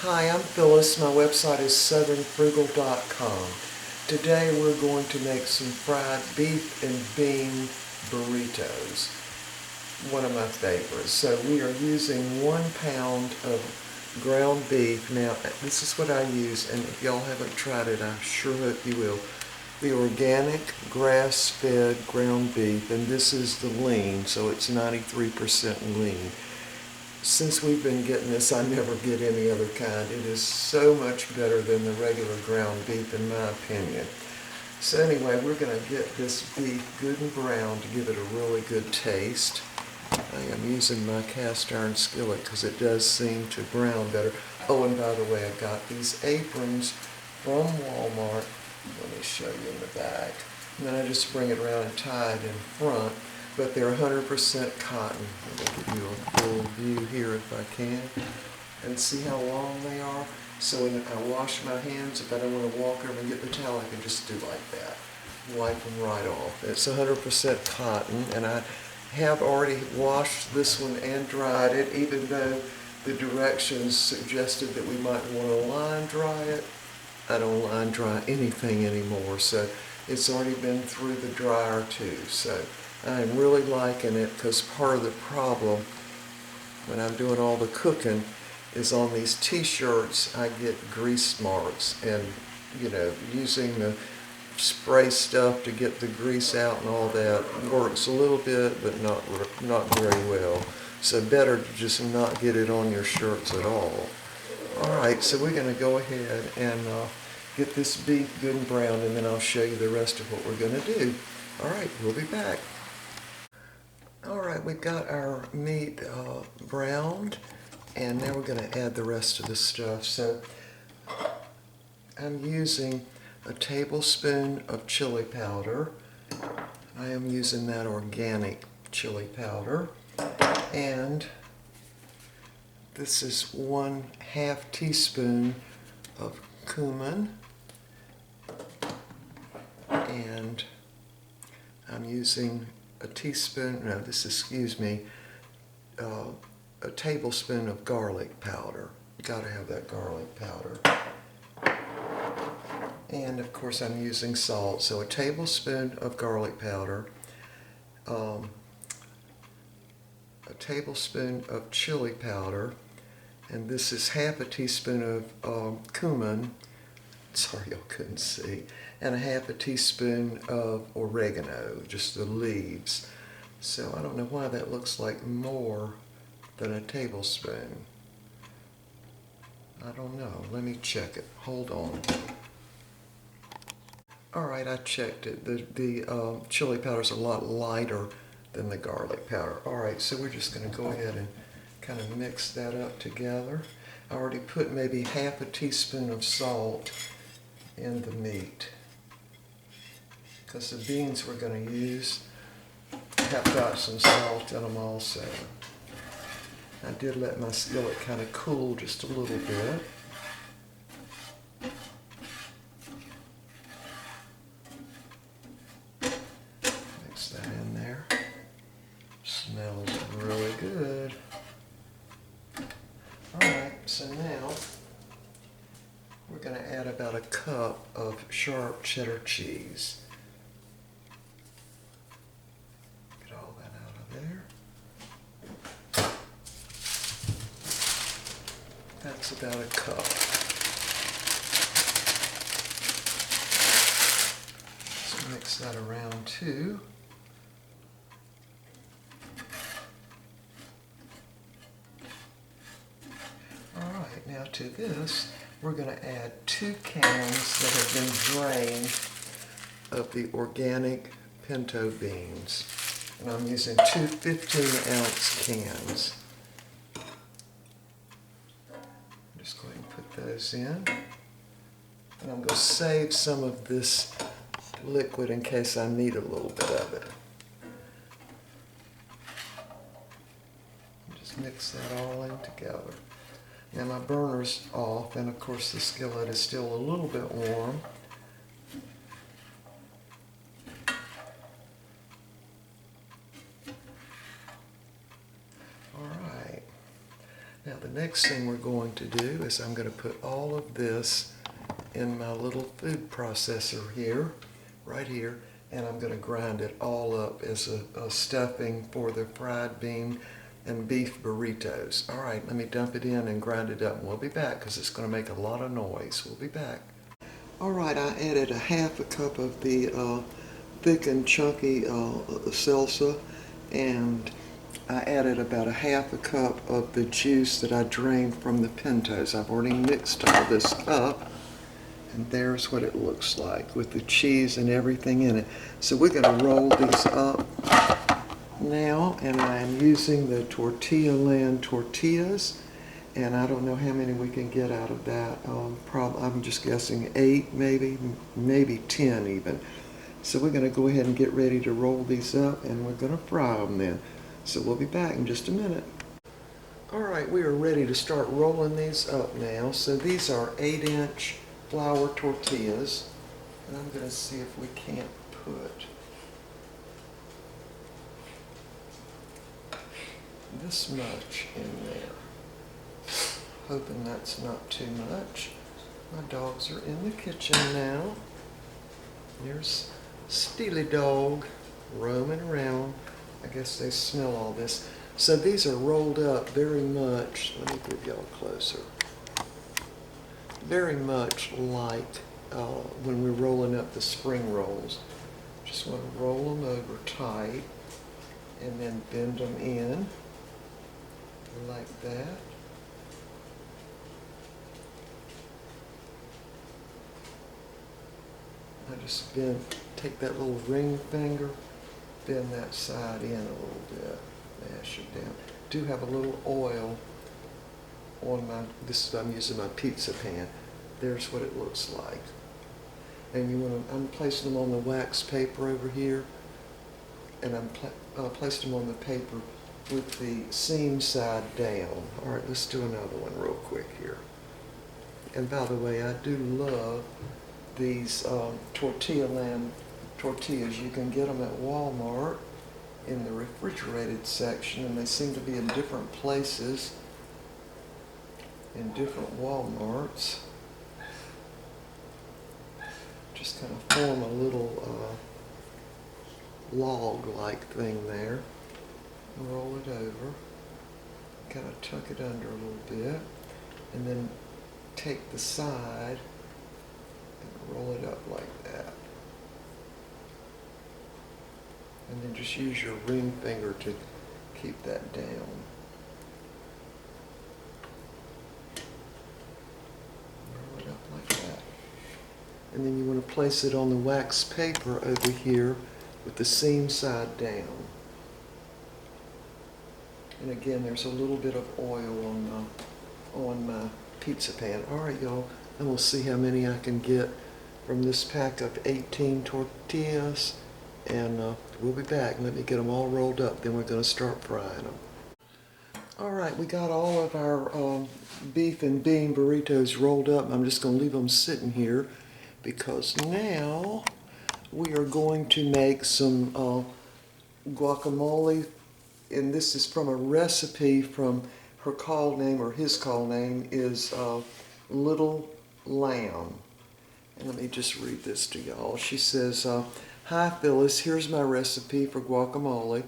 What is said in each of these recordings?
Hi, I'm Phyllis. My website is southernfrugal.com. Today we're going to make some fried beef and bean burritos, one of my favorites. So we are using 1 pound of ground beef. Now this is what I use, and if y'all haven't tried it, I sure hope you will. The organic grass-fed ground beef, and this is the lean, so it's 93% lean. Since we've been getting this, I never get any other kind. It is so much better than the regular ground beef, in my opinion. So anyway, we're going to get this beef good and brown to give it a really good taste. I am using my cast iron skillet because it does seem to brown better. Oh, and by the way, I got these aprons from Walmart. Let me show you in the back. And then I just bring it around and tie it in front. But they're 100% cotton. I'll give you a full view here if I can. And see how long they are? So when I wash my hands, if I don't want to walk over and get the towel, I can just do like that. Wipe them right off. It's 100% cotton, and I have already washed this one and dried it, even though the directions suggested that we might want to line dry it. I don't line dry anything anymore, so it's already been through the dryer too. So I'm really liking it, because part of the problem when I'm doing all the cooking is on these t-shirts I get grease marks, and using the spray stuff to get the grease out and all that works a little bit, but not very well. So better to just not get it on your shirts at all. Alright, so we're going to go ahead and get this beef good and brown, and then I'll show you the rest of what we're going to do. Alright, we'll be back. Alright, we've got our meat browned, and now we're going to add the rest of the stuff. So I'm using a tablespoon of chili powder. I am using that organic chili powder. And this is 1/2 teaspoon of cumin. And I'm using a tablespoon of garlic powder. You gotta have that garlic powder. And of course I'm using salt, so a tablespoon of garlic powder, a tablespoon of chili powder, and this is 1/2 teaspoon of cumin. Sorry y'all couldn't see. And 1/2 teaspoon of oregano, just the leaves. So I don't know why that looks like more than a tablespoon. I don't know. Let me check it. Hold on. Alright, I checked it. The chili powder is a lot lighter than the garlic powder. Alright, so we're just going to go ahead and kind of mix that up together. I already put maybe 1/2 teaspoon of salt in the meat, because the beans we're going to use have got some salt in them also. I did let my skillet kind of cool just a little bit. Mix that in there. Smells really good. Alright, so now we're going to add about a cup of sharp cheddar cheese. Get all that out of there. That's about a cup. Let's mix that around too. Alright, now to this we're going to add 2 cans that have been drained of the organic pinto beans. And I'm using 2 15-ounce cans. I'm just going to put those in. And I'm going to save some of this liquid in case I need a little bit of it. Just mix that all in together. Now my burner's off, and of course the skillet is still a little bit warm. Alright, now the next next thing we're going to do is I'm going to put all of this in my little food processor here, right here, and I'm going to grind it all up as a stuffing for the fried bean and beef burritos. All right, let me dump it in and grind it up. And we'll be back because it's going to make a lot of noise. We'll be back. All right, I added a half a cup of the thick and chunky salsa, and I added about a half a cup of the juice that I drained from the pintos. I've already mixed all this up, and there's what it looks like with the cheese and everything in it. So we're going to roll these up now, and I'm using the Tortilla Land tortillas, and I don't know how many we can get out of that. I'm just guessing 8, maybe 10 even. So we're going to go ahead and get ready to roll these up, and we're going to fry them then. So we'll be back in just a minute. All right, we are ready to start rolling these up now. So these are 8-inch flour tortillas, and I'm going to see if we can't put this much in there. Hoping that's not too much. My dogs are in the kitchen now. There's Steely Dog roaming around. I guess they smell all this. So these are rolled up very much. Let me give y'all closer. Very much like when we're rolling up the spring rolls. Just want to roll them over tight and then bend them in like that. I just take that little ring finger, bend that side in a little bit, mash it down. Do have a little oil on I'm using my pizza pan. There's what it looks like. And I'm placing them on the wax paper over here, and I'm placing them on the paper with the seam side down. All right, let's do another one real quick here. And by the way, I do love these Tortilla Land tortillas. You can get them at Walmart in the refrigerated section, and they seem to be in different places in different Walmarts. Just kind of form a little log-like thing there. Roll it over, kind of tuck it under a little bit, and then take the side and roll it up like that. And then just use your ring finger to keep that down. Roll it up like that. And then you want to place it on the wax paper over here with the seam side down. And again, there's a little bit of oil on my pizza pan. All right, y'all, and we'll see how many I can get from this pack of 18 tortillas. And we'll be back. Let me get them all rolled up, then we're going to start frying them. All right, we got all of our beef and bean burritos rolled up. I'm just going to leave them sitting here because now we are going to make some guacamole. And this is from a recipe from her call name, or his call name is Little Lamb. And let me just read this to y'all. She says, "Hi Phyllis, here's my recipe for guacamole.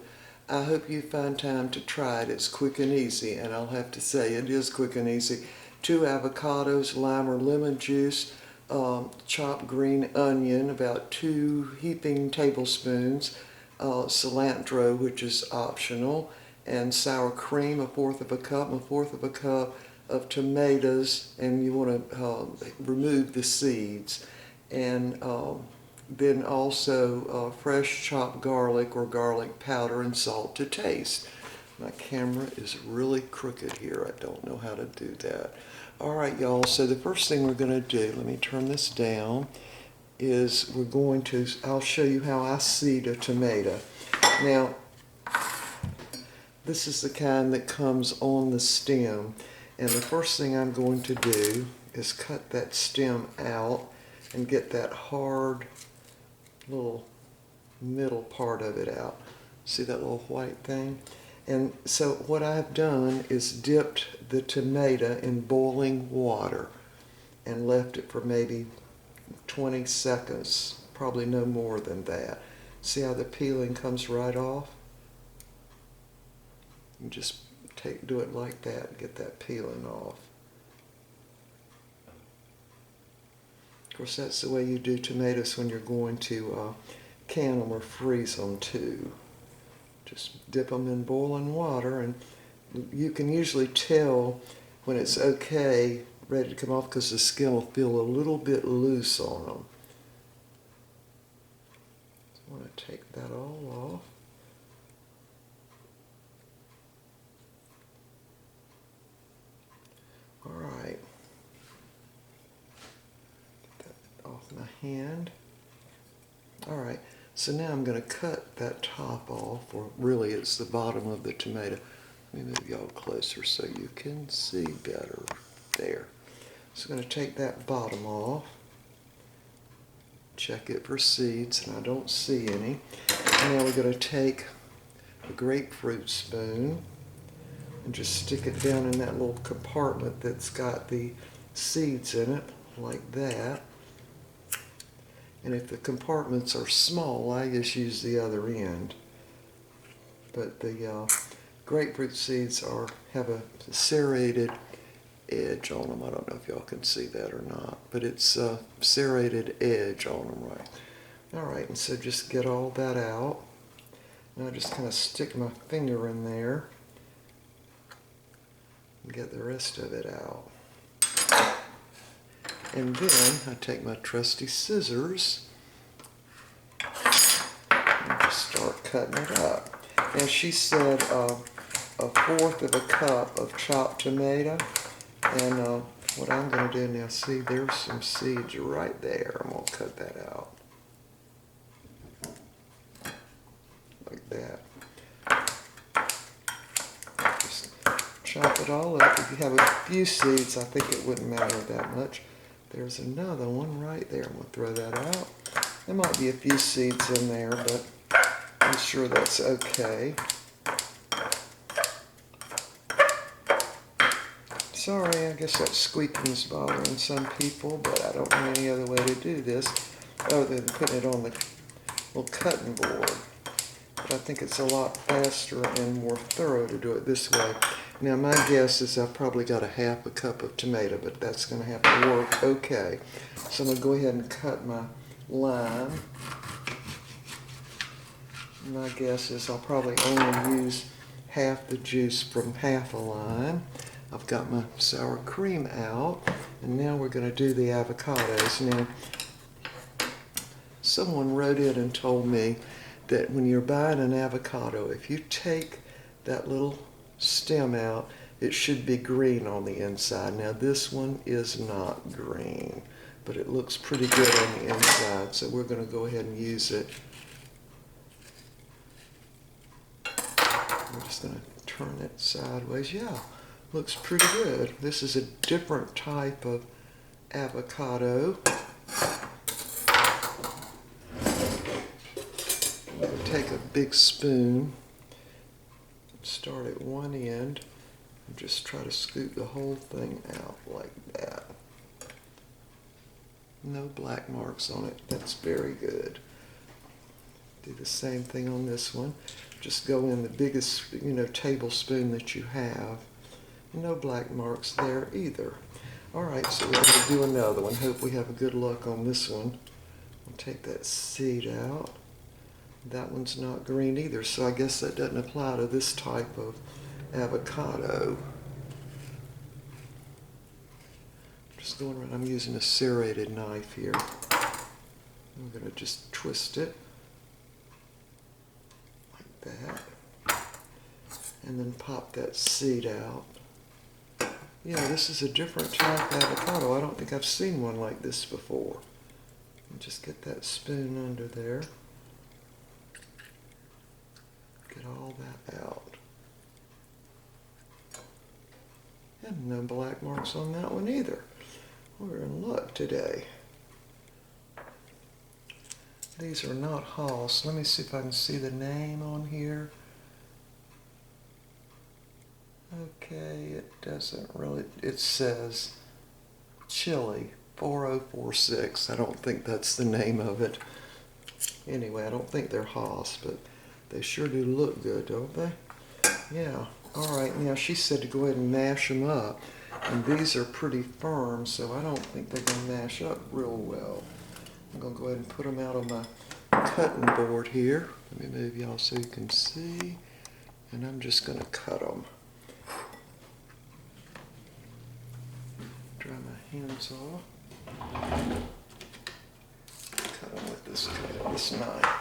I hope you find time to try it. It's quick and easy." And I'll have to say it is quick and easy. 2 avocados, lime or lemon juice, chopped green onion, about 2 heaping tablespoons, cilantro, which is optional, and sour cream, 1/4 of a cup, 1/4 of a cup of tomatoes, and you want to remove the seeds, and then also fresh chopped garlic or garlic powder and salt to taste. My camera is really crooked here. I don't know how to do that. All right, y'all, so the first thing we're going to do, let me turn this down, is I'll show you how I seed a tomato. Now, this is the kind that comes on the stem, and the first thing I'm going to do is cut that stem out and get that hard little middle part of it out. See that little white thing? And so what I've done is dipped the tomato in boiling water and left it for maybe 20 seconds, probably no more than that. See how the peeling comes right off? You just do it like that and get that peeling off. Of course, that's the way you do tomatoes when you're going to can them or freeze them too. Just dip them in boiling water, and you can usually tell when it's okay, ready to come off, because the skin will feel a little bit loose on them. So I want to take that all off. All right. Get that off my hand. All right. So now I'm going to cut that top off, or really it's the bottom of the tomato. Let me move y'all closer so you can see better. There. So I'm going to take that bottom off, check it for seeds, and I don't see any. And now we're going to take a grapefruit spoon and just stick it down in that little compartment that's got the seeds in it, like that. And if the compartments are small, I just use the other end. But the grapefruit seeds have a serrated edge on them. I don't know if y'all can see that or not, but it's a serrated edge on them, right? All right, and so just get all that out. Now I just kind of stick my finger in there and get the rest of it out. And then I take my trusty scissors and just start cutting it up. And she said a fourth of a cup of chopped tomato. And what I'm going to do now, see, there's some seeds right there. I'm going to cut that out. Like that. Just chop it all up. If you have a few seeds, I think it wouldn't matter that much. There's another one right there. I'm going to throw that out. There might be a few seeds in there, but I'm sure that's okay. Sorry, I guess that squeaking is bothering some people, but I don't know any other way to do this other than putting it on the little cutting board. But I think it's a lot faster and more thorough to do it this way. Now my guess is I've probably got a half a cup of tomato, but that's going to have to work okay. So I'm going to go ahead and cut my lime. My guess is I'll probably only use half the juice from half a lime. I've got my sour cream out, and now we're going to do the avocados. Now, someone wrote in and told me that when you're buying an avocado, if you take that little stem out, it should be green on the inside. Now this one is not green, but it looks pretty good on the inside, so we're going to go ahead and use it. We're just going to turn it sideways. Yeah, looks pretty good. This is a different type of avocado. Take a big spoon, start at one end, and just try to scoop the whole thing out like that. No black marks on it. That's very good. Do the same thing on this one. Just go in the biggest, tablespoon that you have. No black marks there either. All right, so we're going to do another one. Hope we have a good luck on this one. I'll take that seed out. That one's not green either, so I guess that doesn't apply to this type of avocado. Just going around, I'm using a serrated knife here. I'm going to just twist it like that, and then pop that seed out. Yeah, this is a different type of avocado. I don't think I've seen one like this before. And just get that spoon under there. Get all that out. And no black marks on that one either. We're in luck today. These are not Haas. Let me see if I can see the name on here. Okay, it doesn't really, it says chili 4046. I don't think that's the name of it. Anyway, I don't think they're Haas, but they sure do look good, don't they? Yeah. All right, now she said to go ahead and mash them up. And these are pretty firm, so I don't think they're going to mash up real well. I'm going to go ahead and put them out on my cutting board here. Let me move y'all so you can see. And I'm just going to cut them. Dry my hands off. Cut them with this knife.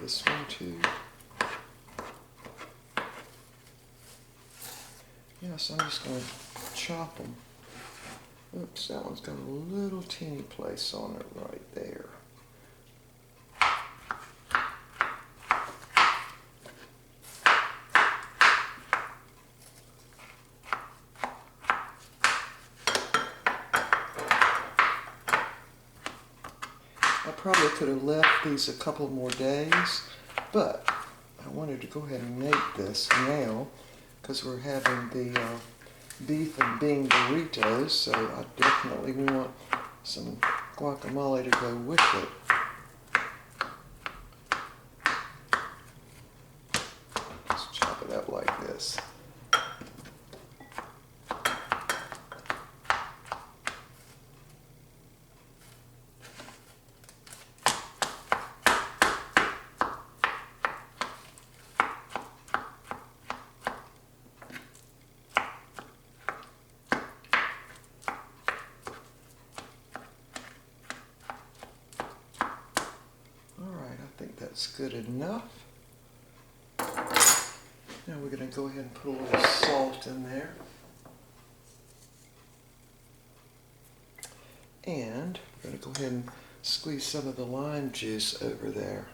This one too. Yes, I'm just going to chop them. Oops, that one's got a little teeny place on it right there. I probably could have left these a couple more days, but I wanted to go ahead and make this now because we're having the beef and bean burritos, so I definitely want some guacamole to go with it. Let's chop it up like this. I think that's good enough. Now we're going to go ahead and put a little salt in there. And we're going to go ahead and squeeze some of the lime juice over there.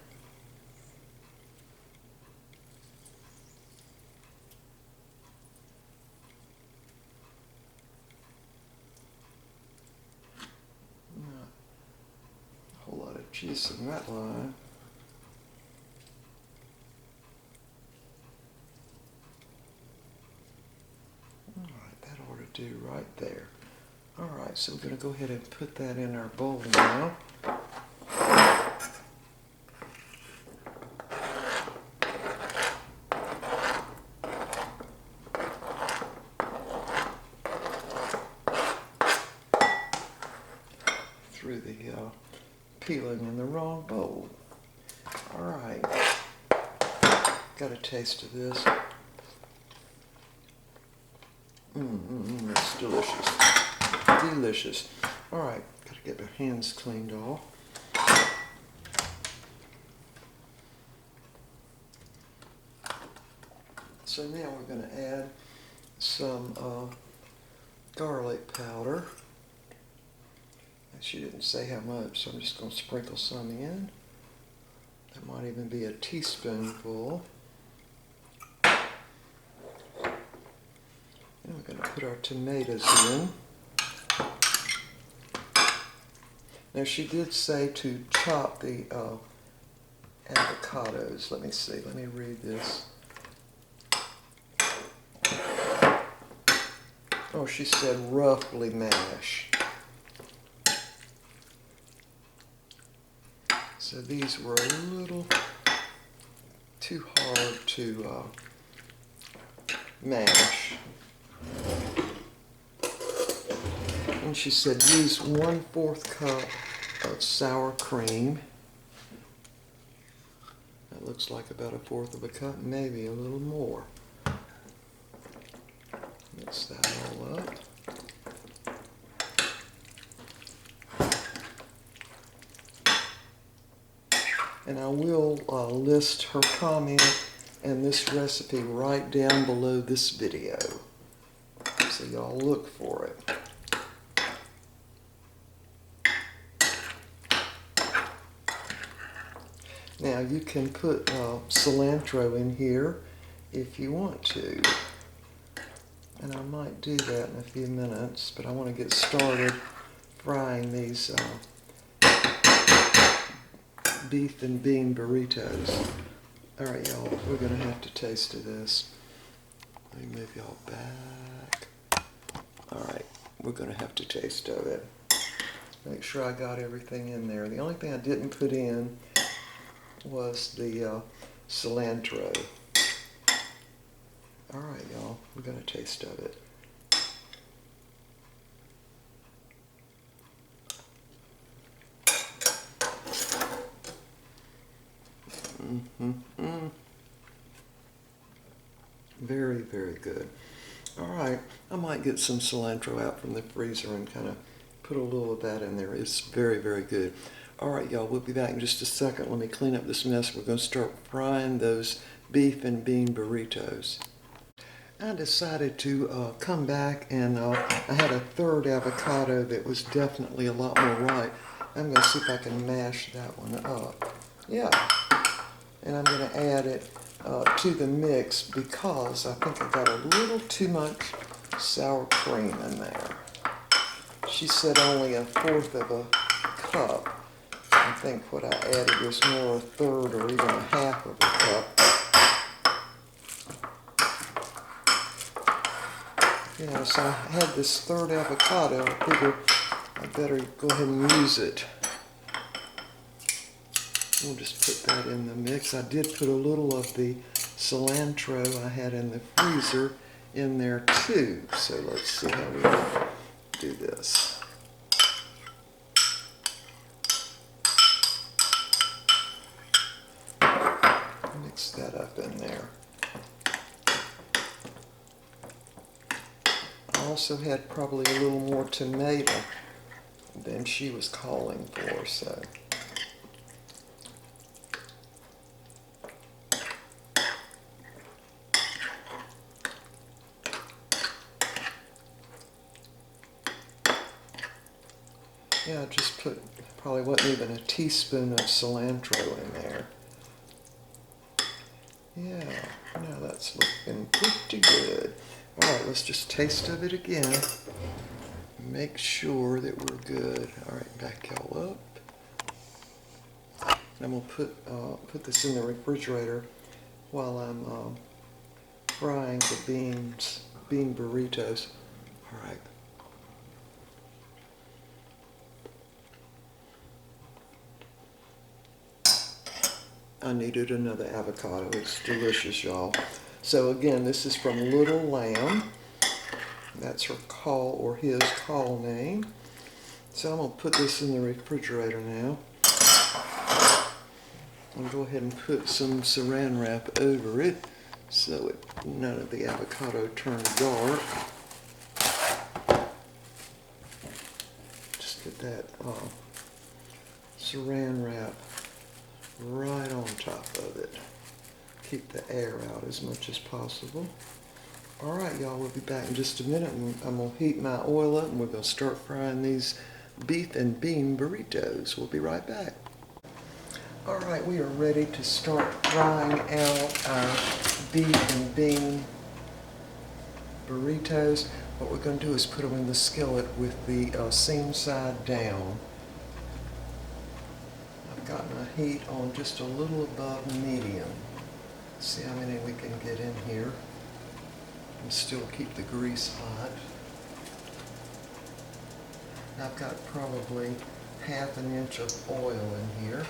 Not a whole lot of juice in that lime. Do right there. All right, so we're going to go ahead and put that in our bowl now. Threw the peeling in the wrong bowl. All right, got a taste of this. It's delicious. Delicious. All right, gotta get my hands cleaned off. So now we're going to add some garlic powder. She didn't say how much, so I'm just going to sprinkle some in. That might even be a teaspoonful. And we're going to put our tomatoes in. Now she did say to chop the avocados. Let me see, let me read this. Oh, she said roughly mash. So these were a little too hard to mash. And she said use 1/4 cup of sour cream. That looks like about 1/4 of a cup, maybe a little more. Mix that all up. And I will list her comment and this recipe right down below this video. So y'all look for it. Now you can put cilantro in here if you want to. And I might do that in a few minutes, but I want to get started frying these beef and bean burritos. All right, y'all, we're gonna have to taste of this. Let me move y'all back. All right, we're gonna have to taste of it. Make sure I got everything in there. The only thing I didn't put in was the cilantro. All right, y'all, we're gonna taste of it. Very, very good. All right, I might get some cilantro out from the freezer and kind of put a little of that in there. It's very, very good. All right, y'all, we'll be back in just a second. Let me clean up this mess. We're going to start frying those beef and bean burritos. I decided to come back, and I had a third avocado that was definitely a lot more ripe. I'm going to see if I can mash that one up. Yeah, and I'm going to add it to the mix because I think I got a little too much sour cream in there. She said only 1/4 of a cup. I think what I added was more 1/3 or even 1/2 of a cup. Yeah, so I had this third avocado. I figure I better go ahead and use it. We'll just put that in the mix. I did put a little of the cilantro I had in the freezer in there too. So let's see how we do this. Mix that up in there. I also had probably a little more tomato than she was calling for, so. Yeah, I just put, probably wasn't even a teaspoon of cilantro in there. Yeah, now that's looking pretty good. All right, let's just taste of it again. Make sure that we're good. All right, back y'all up. I'm gonna put this in the refrigerator while I'm frying the bean burritos. All right. I needed another avocado. It's delicious, y'all. So again, this is from Little Lamb. That's her call, or his call name. So I'm gonna put this in the refrigerator now. I'll go ahead and put some saran wrap over it so none of the avocado turns dark. Just get that saran wrap right on top of it. Keep the air out as much as possible. All right, y'all, we'll be back in just a minute. I'm gonna heat my oil up and we're gonna start frying these beef and bean burritos. We'll be right back. All right, we are ready to start frying out our beef and bean burritos. What we're gonna do is put them in the skillet with the seam side down. I've got my heat on just a little above medium. See how many we can get in here and still keep the grease hot. I've got probably 1/2 inch of oil in here.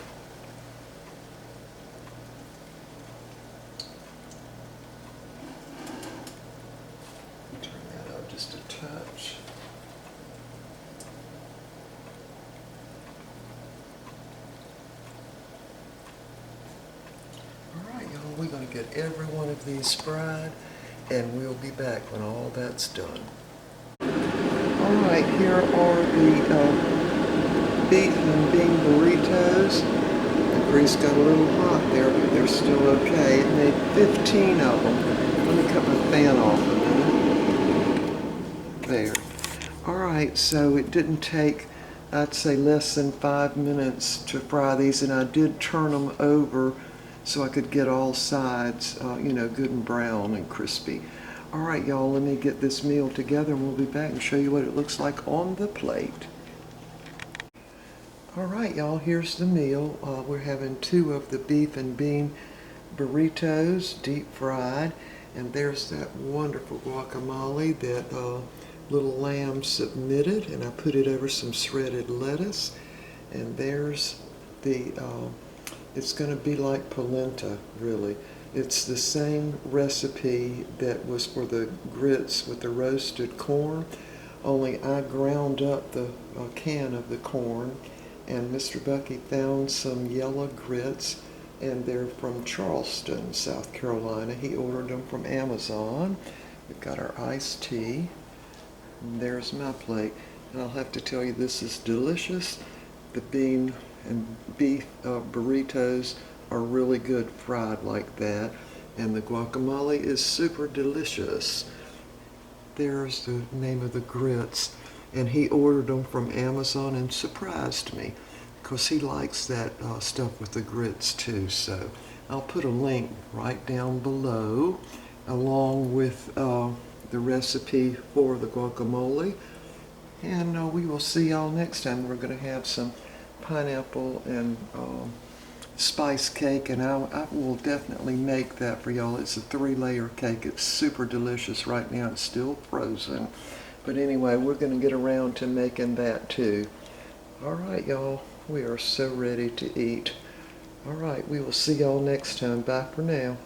Turn that up just a touch. We're going to get every one of these fried, and we'll be back when all that's done. All right, here are the beef and bean burritos. The grease got a little hot there, but they're still okay. It made 15 of them. Let me cut my fan off a minute. There. All right, so it didn't take, I'd say, less than 5 minutes to fry these, and I did turn them over so I could get all sides, good and brown and crispy. All right, y'all, let me get this meal together and we'll be back and show you what it looks like on the plate. All right, y'all, here's the meal. We're having 2 of the beef and bean burritos, deep fried, and there's that wonderful guacamole that little lamb submitted, and I put it over some shredded lettuce. And there's the, it's going to be like polenta, really. It's the same recipe that was for the grits with the roasted corn, only I ground up the can of the corn, and Mr. Bucky found some yellow grits, and they're from Charleston, South Carolina. He ordered them from Amazon. We've got our iced tea. And there's my plate. And I'll have to tell you, this is delicious. The bean and beef burritos are really good fried like that. And the guacamole is super delicious. There's the name of the grits. And he ordered them from Amazon and surprised me because he likes that stuff with the grits too. So I'll put a link right down below along with the recipe for the guacamole. And we will see y'all next time. We're going to have some pineapple and spice cake, and I will definitely make that for y'all. It's a 3-layer cake. It's super delicious right now. It's still frozen. But anyway, we're going to get around to making that too. All right, y'all. We are so ready to eat. All right, we will see y'all next time. Bye for now.